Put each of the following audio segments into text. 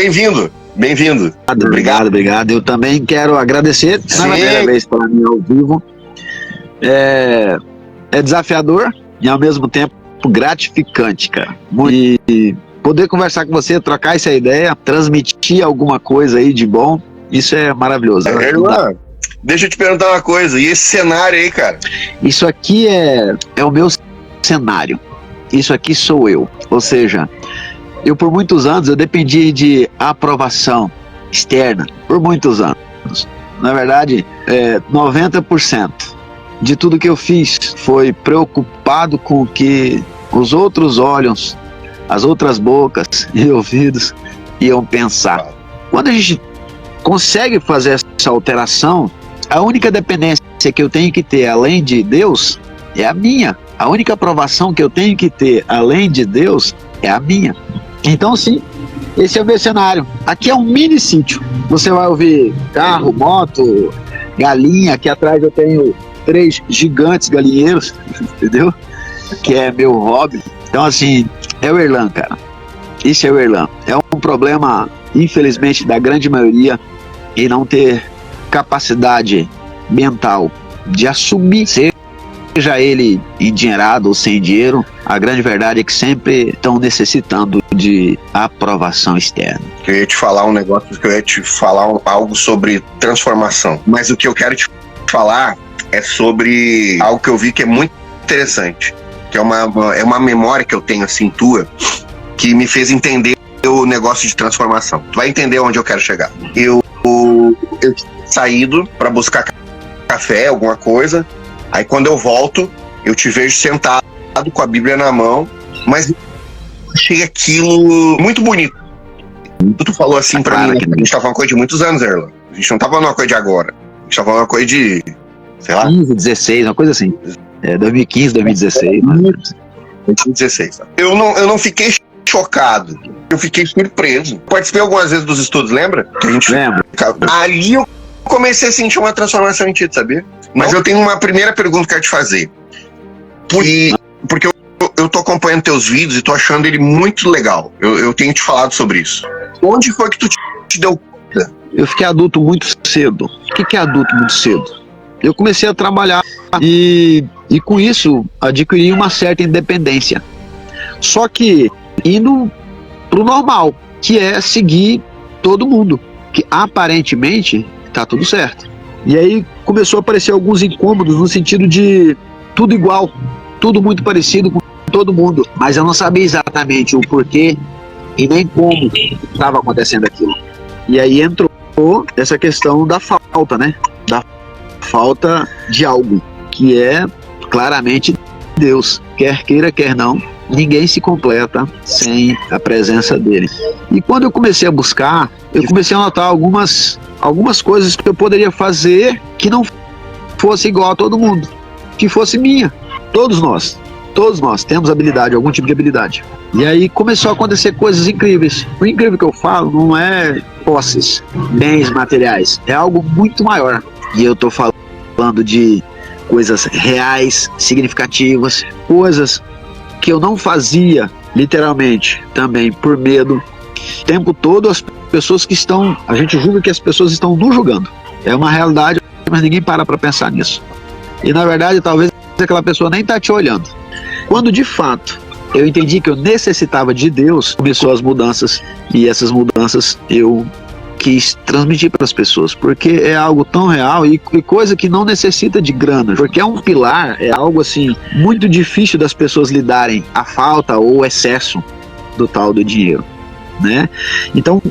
bem-vindo. Bem-vindo. Obrigado. Eu também quero agradecer. Na primeira vez para mim ao vivo. É desafiador e ao mesmo tempo gratificante, cara. E poder conversar com você, trocar essa ideia, transmitir alguma coisa aí de bom, isso é maravilhoso. Irmã, deixa eu te perguntar uma coisa. E esse cenário aí, cara? Isso aqui é o meu cenário. Isso aqui sou eu. Ou seja, eu por muitos anos eu dependi de aprovação externa. Por muitos anos. Na verdade, 90% de tudo que eu fiz foi preocupado com o que os outros olhos, as outras bocas e ouvidos iam pensar. Quando a gente consegue fazer essa alteração, a única dependência que eu tenho que ter além de Deus é a minha. A única aprovação que eu tenho que ter além de Deus é a minha. Então sim, esse é o meu cenário. Aqui é um mini sítio. Você vai ouvir carro, moto, galinha. Aqui atrás eu tenho 3 gigantes galinheiros, entendeu? Que é meu hobby. Então assim, é o Erlan, cara. Isso é o Erlan. É um problema, infelizmente, da grande maioria em não ter capacidade mental de assumir, seja ele endinheirado ou sem dinheiro. A grande verdade é que sempre estão necessitando de aprovação externa. Eu ia te falar um negócio, que eu ia te falar algo sobre transformação. Mas o que eu quero te falar é sobre algo que eu vi que é muito interessante. Que é uma memória que eu tenho, assim, tua, que me fez entender o negócio de transformação. Tu vai entender onde eu quero chegar. Eu tinha saído para buscar café, alguma coisa. Aí quando eu volto, eu te vejo sentado com a Bíblia na mão, mas eu achei aquilo muito bonito. Tu falou assim pra mim, a gente tá falando uma coisa de muitos anos, Erlan. A gente não tá falando uma coisa de agora. A gente tá falando uma coisa de, sei lá, 15, 16, uma coisa assim. 2015, 2016. 2016. Eu não fiquei chocado. Eu fiquei surpreso. Participei algumas vezes dos estudos, lembra? Que a gente... Lembro. Ali eu comecei a sentir uma transformação em ti, sabia? Mas eu tenho uma primeira pergunta que eu quero te fazer. Porque eu tô acompanhando teus vídeos e tô achando ele muito legal. Eu tenho te falado sobre isso. Onde foi que tu te deu conta? Eu fiquei adulto muito cedo. O que é adulto muito cedo? Eu comecei a trabalhar e com isso adquiri uma certa independência. Só que indo pro normal, que é seguir todo mundo, que aparentemente tá tudo certo. E aí começou a aparecer alguns incômodos no sentido de tudo igual, tudo muito parecido com todo mundo, mas eu não sabia exatamente o porquê e nem como estava acontecendo aquilo. E aí entrou essa questão da falta, né? Da falta de algo, que é claramente Deus. Quer queira, quer não, ninguém se completa sem a presença dele. E quando eu comecei a buscar, eu comecei a notar algumas coisas que eu poderia fazer que não fosse igual a todo mundo, que fosse minha. Todos nós temos habilidade, algum tipo de habilidade. E aí começou a acontecer coisas incríveis. O incrível que eu falo não é posses, bens materiais, é algo muito maior. E eu tô falando de coisas reais, significativas, coisas que eu não fazia, literalmente, também por medo. O tempo todo as pessoas que estão, a gente julga que as pessoas estão nos julgando. É uma realidade, mas ninguém para pensar nisso. E na verdade, talvez aquela pessoa nem está te olhando. Quando de fato eu entendi que eu necessitava de Deus, começou as mudanças, e essas mudanças eu quis transmitir para as pessoas, porque é algo tão real e coisa que não necessita de grana, porque é um pilar, é algo assim muito difícil das pessoas lidarem a falta ou o excesso do tal do dinheiro, né? Então,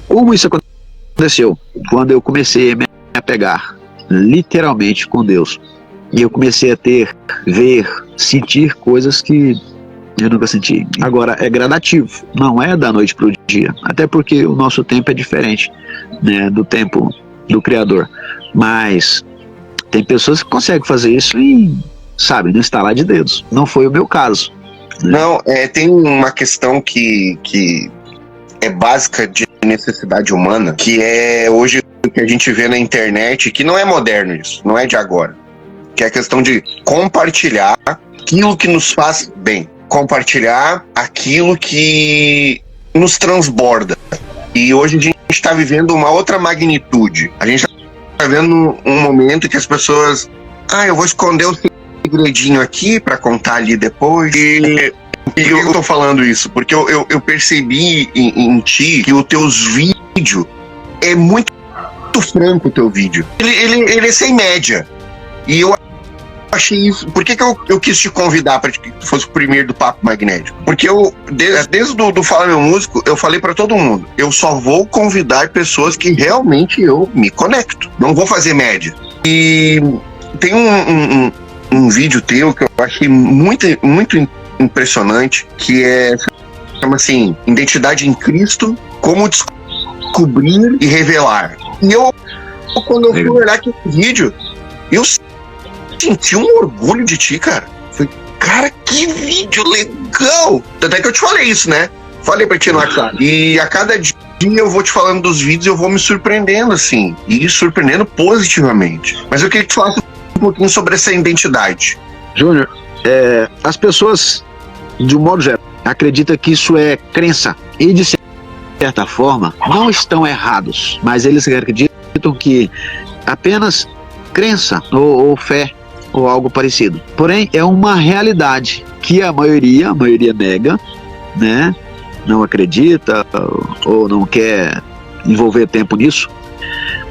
como isso aconteceu? Quando eu comecei a me apegar literalmente com Deus, e eu comecei a ver, sentir coisas que eu nunca senti. Agora, é gradativo, não é da noite pro dia, até porque o nosso tempo é diferente, né, do tempo do Criador. Mas tem pessoas que conseguem fazer isso em, sabe, no estalar de dedos. Não foi o meu caso, né? Não, tem uma questão que é básica de necessidade humana, que é hoje o que a gente vê na internet, que não é moderno isso, não é de agora, que é a questão de compartilhar aquilo que nos faz bem, compartilhar aquilo que nos transborda. E hoje a gente está vivendo uma outra magnitude. A gente está vivendo um momento que as pessoas... eu vou esconder o segredinho aqui para contar ali depois. E eu tô falando isso porque eu percebi em ti que os teus vídeos é muito franco, o teu vídeo. Ele é sem média. E eu achei isso. Por que eu quis te convidar para que tu fosse o primeiro do Papo Magnético? Porque desde do Fala Meu Músico, eu falei para todo mundo: eu só vou convidar pessoas que realmente eu me conecto. Não vou fazer média. E tem um vídeo teu que eu achei muito, muito impressionante, que chama assim, Identidade em Cristo, como descobrir e revelar. E quando eu fui olhar aquele vídeo, eu senti um orgulho de ti, cara. Falei, cara, que vídeo legal! Até que eu te falei isso, né? Falei pra ti no WhatsApp. E a cada dia eu vou te falando dos vídeos e eu vou me surpreendendo, assim. E surpreendendo positivamente. Mas eu queria que tu falasse um pouquinho sobre essa identidade. Júnior, as pessoas, de um modo geral, acreditam que isso é crença. E de certa forma, não estão errados. Mas eles acreditam que apenas crença ou fé ou algo parecido. Porém, é uma realidade que a maioria nega, né? Não acredita ou não quer envolver tempo nisso.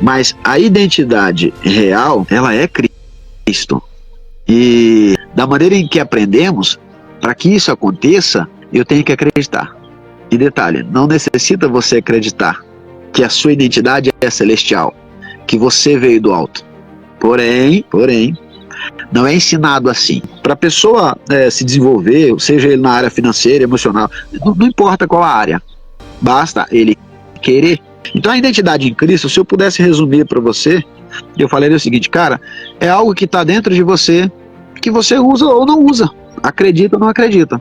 Mas a identidade real, ela é Cristo. E da maneira em que aprendemos, para que isso aconteça, eu tenho que acreditar. E detalhe, não necessita você acreditar que a sua identidade é celestial, que você veio do alto. Porém, não é ensinado assim. Para a pessoa se desenvolver, seja ele na área financeira, emocional, não importa qual a área, basta ele querer. Então a identidade em Cristo, se eu pudesse resumir para você, eu falaria o seguinte: cara, é algo que está dentro de você, que você usa ou não usa, acredita ou não acredita.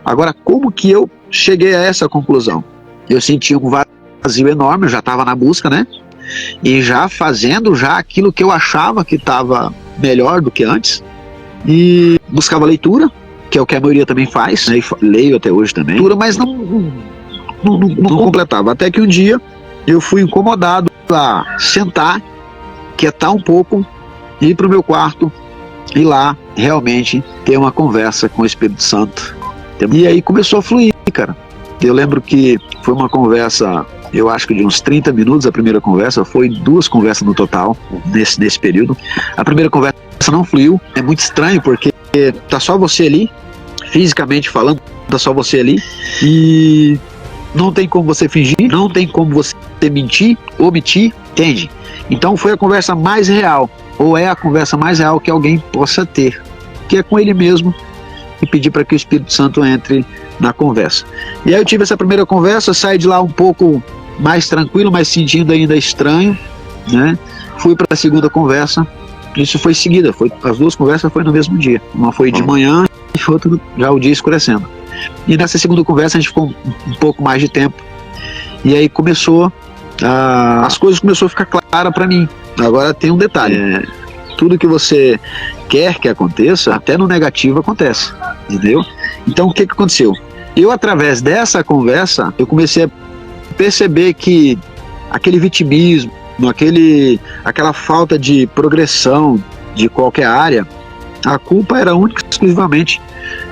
Agora, como que eu cheguei a essa conclusão? Eu senti um vazio enorme, eu já estava na busca, né? E já fazendo aquilo que eu achava que estava melhor do que antes. E buscava leitura, que é o que a maioria também faz, né? E leio até hoje também. Mas não completava. Até que um dia eu fui incomodado a sentar, quietar um pouco, ir para o meu quarto e lá realmente ter uma conversa com o Espírito Santo. E aí começou a fluir, cara. Eu lembro que foi uma conversa, eu acho que de uns 30 minutos. A primeira conversa, foi 2 conversas no total nesse período. A primeira conversa não fluiu, é muito estranho porque tá só você ali, fisicamente falando, tá só você ali, e não tem como você fingir, não tem como você mentir, omitir, entende? Então foi a conversa mais real, ou é a conversa mais real que alguém possa ter, que é com ele mesmo, e pedir para que o Espírito Santo entre na conversa. E aí eu tive essa primeira conversa, saí de lá um pouco mais tranquilo, mas sentindo ainda estranho, né? Fui para a segunda conversa, isso foi seguida, as 2 conversas foi no mesmo dia. Uma foi de manhã e outra já o dia escurecendo. E nessa segunda conversa a gente ficou um pouco mais de tempo. E aí as coisas começaram a ficar claras para mim. Agora tem um detalhe, tudo que você quer que aconteça, até no negativo acontece, entendeu? Então o que aconteceu? Eu, através dessa conversa, eu comecei a perceber que aquele vitimismo, aquela falta de progressão de qualquer área, a culpa era única e exclusivamente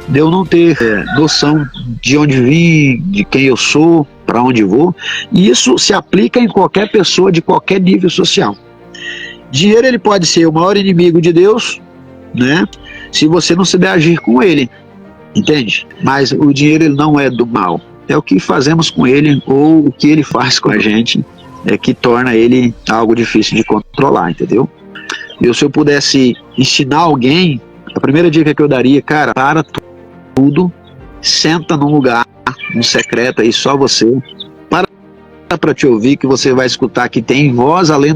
de eu não ter noção de onde vim, de quem eu sou, para onde vou. E isso se aplica em qualquer pessoa de qualquer nível social. Dinheiro, ele pode ser o maior inimigo de Deus, né? Se você não souber agir com ele, entende? Mas o dinheiro, ele não é do mal, é o que fazemos com ele, ou o que ele faz com a gente, que torna ele algo difícil de controlar, entendeu? Se eu pudesse ensinar alguém, a primeira dica que eu daria: cara, para tudo, senta num lugar, num secreto aí, só você, para te ouvir, que você vai escutar que tem voz além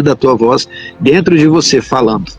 da tua voz dentro de você falando.